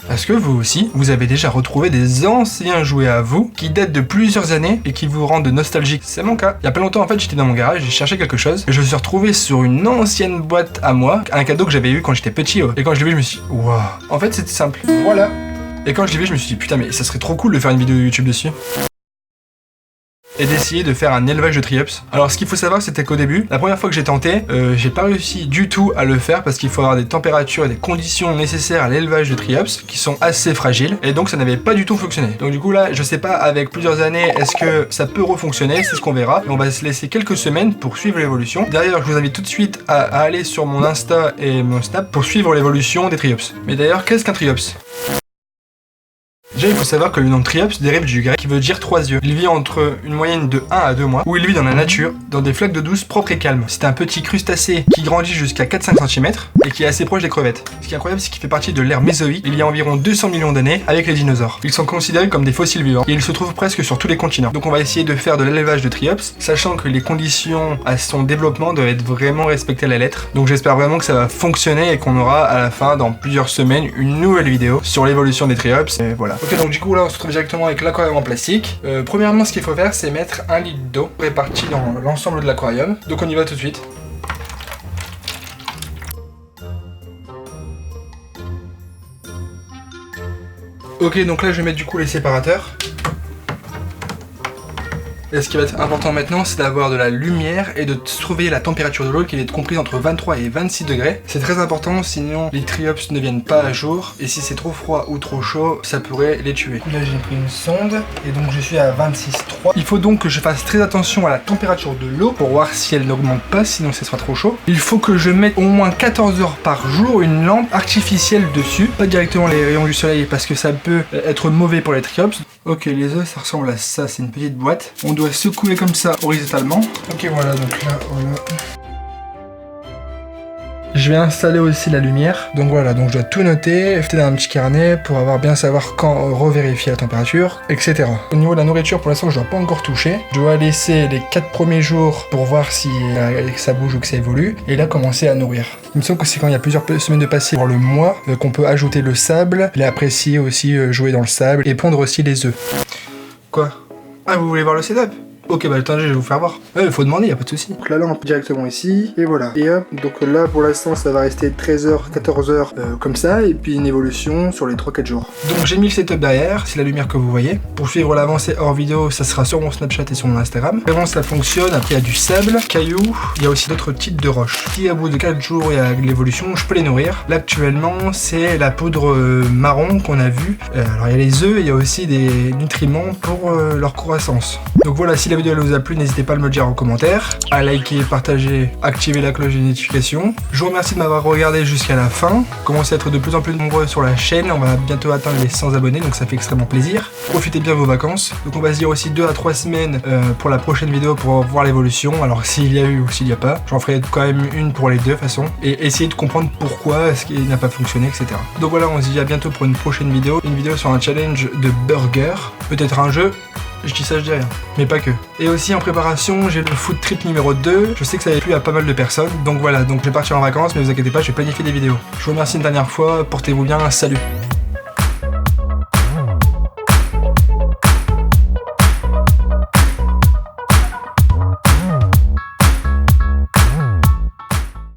Est-ce que vous aussi, vous avez déjà retrouvé des anciens jouets à vous qui datent de plusieurs années et qui vous rendent nostalgique? C'est mon cas. Il y a pas longtemps en fait, j'étais dans mon garage, j'ai cherché quelque chose et je me suis retrouvé sur une ancienne boîte à moi, un cadeau que j'avais eu quand j'étais petit. Et quand je l'ai vu, je me suis dit, waouh. En fait, c'était simple. Voilà. Et quand je l'ai vu, je me suis dit, putain, mais ça serait trop cool de faire une vidéo YouTube dessus. Et d'essayer de faire un élevage de triops. Alors ce qu'il faut savoir, c'était qu'au début, la première fois que j'ai tenté, j'ai pas réussi du tout à le faire parce qu'il faut avoir des températures et des conditions nécessaires à l'élevage de triops qui sont assez fragiles et donc ça n'avait pas du tout fonctionné. Donc du coup là, je sais pas, avec plusieurs années, est-ce que ça peut refonctionner? C'est ce qu'on verra. Et on va se laisser quelques semaines pour suivre l'évolution. D'ailleurs, je vous invite tout de suite à aller sur mon Insta et mon Snap pour suivre l'évolution des triops. Mais d'ailleurs, qu'est-ce qu'un triops? Déjà, il faut savoir que le nom de triops dérive du grec qui veut dire 3 yeux. Il vit entre une moyenne de 1 à 2 mois, où il vit dans la nature, dans des flaques d'eau douce propres et calmes. C'est un petit crustacé qui grandit jusqu'à 4-5 cm et qui est assez proche des crevettes. Ce qui est incroyable, c'est qu'il fait partie de l'ère mésoïque, il y a environ 200 millions d'années, avec les dinosaures. Ils sont considérés comme des fossiles vivants et ils se trouvent presque sur tous les continents. Donc on va essayer de faire de l'élevage de triops, sachant que les conditions à son développement doivent être vraiment respectées à la lettre. Donc j'espère vraiment que ça va fonctionner et qu'on aura à la fin, dans plusieurs semaines, une nouvelle vidéo sur l'évolution des triops. Et voilà. Ok, donc du coup là on se retrouve directement avec l'aquarium en plastique. Premièrement, ce qu'il faut faire, c'est mettre 1 litre d'eau répartie dans l'ensemble de l'aquarium. Donc on y va tout de suite. Ok, donc là je vais mettre du coup les séparateurs. Et ce qui va être important maintenant, c'est d'avoir de la lumière et de surveiller la température de l'eau qui est comprise entre 23 et 26 degrés. C'est très important, sinon les triops ne viennent pas à jour. Et si c'est trop froid ou trop chaud, ça pourrait les tuer. Là j'ai pris une sonde et donc je suis à 26,3. Il faut donc que je fasse très attention à la température de l'eau pour voir si elle n'augmente pas, sinon ce sera trop chaud. Il faut que je mette au moins 14 heures par jour une lampe artificielle dessus. Pas directement les rayons du soleil parce que ça peut être mauvais pour les triops. Ok, les œufs ça ressemble à ça, c'est une petite boîte. On doit secouer comme ça horizontalement. Ok, voilà, donc là, voilà. Je vais installer aussi la lumière. Donc voilà, donc je dois tout noter, dans un petit carnet pour bien savoir quand revérifier la température, etc. Au niveau de la nourriture, pour l'instant, je dois pas encore toucher. Je dois laisser les 4 premiers jours pour voir si ça bouge ou que ça évolue. Et là, commencer à nourrir. Il me semble que c'est quand il y a plusieurs semaines de passé pour le mois qu'on peut ajouter le sable, et apprécier aussi jouer dans le sable et pondre aussi les œufs. Quoi? Ah, vous voulez voir le setup? Ok, bah attendez, je vais vous faire voir. Faut demander, y a pas de souci. Donc la lampe directement ici, et voilà. Et hop, donc là pour l'instant ça va rester 13h, 14h comme ça, et puis une évolution sur les 3-4 jours. Donc j'ai mis le setup derrière, c'est la lumière que vous voyez. Pour suivre l'avancée hors vidéo, ça sera sur mon Snapchat et sur mon Instagram. Vraiment ça fonctionne, après il y a du sable, cailloux, il y a aussi d'autres types de roches. Si à bout de 4 jours il y a de l'évolution, je peux les nourrir. Là actuellement c'est la poudre marron qu'on a vue. Alors il y a les œufs, il y a aussi des nutriments pour leur croissance. Donc voilà, si la vidéo elle vous a plu, n'hésitez pas à me le dire en commentaire, à liker, partager, activer la cloche de notification. Je vous remercie de m'avoir regardé jusqu'à la fin. Commencez à être de plus en plus nombreux sur la chaîne, on va bientôt atteindre les 100 abonnés, donc ça fait extrêmement plaisir. Profitez bien de vos vacances. Donc on va se dire aussi 2 à 3 semaines pour la prochaine vidéo pour voir l'évolution. Alors s'il y a eu ou s'il n'y a pas, j'en ferai quand même une pour les deux façons. Et essayer de comprendre pourquoi ce qui n'a pas fonctionné, etc. Donc voilà, on se dit à bientôt pour une prochaine vidéo. Une vidéo sur un challenge de burger, peut-être un jeu. Je dis ça, je dis rien, mais pas que. Et aussi en préparation, j'ai le food trip numéro 2. Je sais que ça avait plu à pas mal de personnes. Donc voilà, donc je vais partir en vacances, mais vous inquiétez pas, je vais planifier des vidéos. Je vous remercie une dernière fois, portez-vous bien, salut.